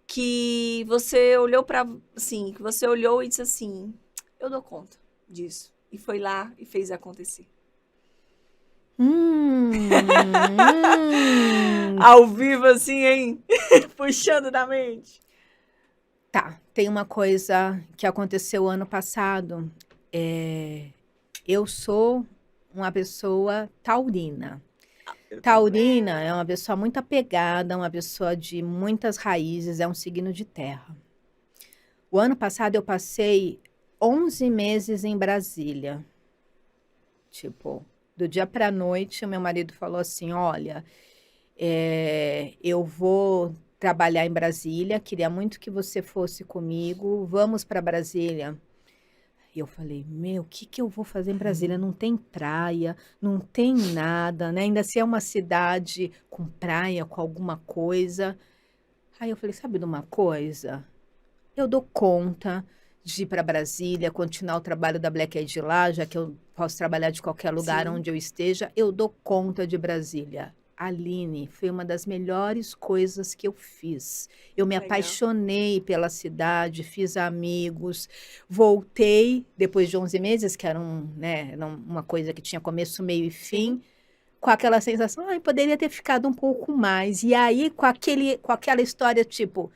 que você olhou que você olhou e disse assim, eu dou conta disso, e foi lá e fez acontecer? Ao vivo, assim, hein? Puxando da mente. Tá, tem uma coisa que aconteceu ano passado. Eu sou uma pessoa taurina. Taurina é uma pessoa muito apegada, uma pessoa de muitas raízes, é um signo de terra. O ano passado eu passei 11 meses em Brasília. Tipo, do dia para a noite, o meu marido falou assim, olha, eu vou trabalhar em Brasília, queria muito que você fosse comigo, vamos para Brasília. E eu falei, o que que eu vou fazer em Brasília? Não tem praia, não tem nada, né? Ainda se é uma cidade com praia, com alguma coisa. Aí eu falei, sabe de uma coisa? Eu dou conta de ir para Brasília, continuar o trabalho da Black Eyed lá, já que eu posso trabalhar de qualquer lugar onde eu esteja, eu dou conta de Brasília. Aline, foi uma das melhores coisas que eu fiz. Eu me apaixonei pela cidade, fiz amigos, voltei depois de 11 meses, que era uma coisa que tinha começo, meio e fim, com aquela sensação, poderia ter ficado um pouco mais. E aí, com aquela história, tipo,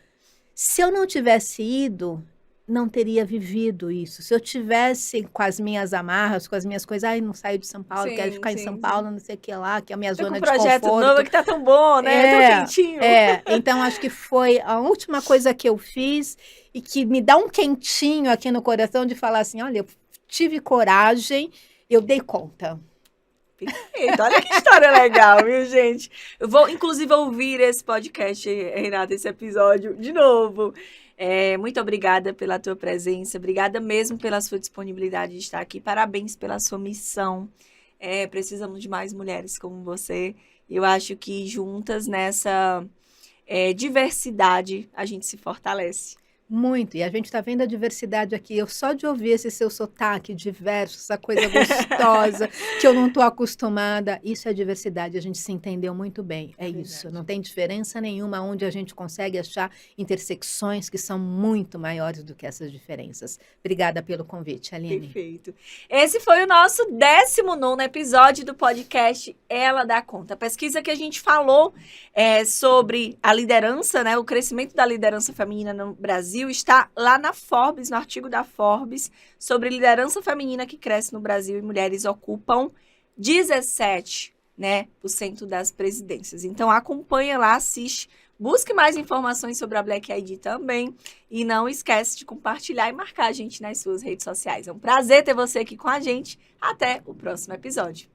se eu não tivesse ido, não teria vivido isso. Se eu tivesse com as minhas amarras, com as minhas coisas, não saio de São Paulo, quero ficar em São Paulo, não sei o que lá, que é a minha zona de conforto. Um projeto novo que tá tão bom, né? Tão quentinho. Então acho que foi a última coisa que eu fiz e que me dá um quentinho aqui no coração de falar assim, olha, eu tive coragem, eu dei conta. Perfeito. Olha que história legal, viu, gente? Eu vou, inclusive, ouvir esse podcast, Renata, esse episódio de novo. Muito obrigada pela tua presença, obrigada mesmo pela sua disponibilidade de estar aqui, parabéns pela sua missão. Precisamos de mais mulheres como você. Eu acho que juntas nessa diversidade a gente se fortalece. Muito, e a gente está vendo a diversidade aqui. Eu só de ouvir esse seu sotaque diverso, essa coisa gostosa, que eu não estou acostumada, isso é diversidade, a gente se entendeu muito bem. É isso, não tem diferença nenhuma onde a gente consegue achar intersecções que são muito maiores do que essas diferenças. Obrigada pelo convite, Aline. Perfeito. Esse foi o nosso 19º episódio do podcast Ela Dá Conta. A pesquisa que a gente falou sobre a liderança, né, o crescimento da liderança feminina no Brasil, está lá na Forbes, no artigo da Forbes, sobre liderança feminina que cresce no Brasil e mulheres ocupam 17%, por cento das presidências. Então, acompanha lá, assiste, busque mais informações sobre a Black Eyed também e não esquece de compartilhar e marcar a gente nas suas redes sociais. É um prazer ter você aqui com a gente. Até o próximo episódio.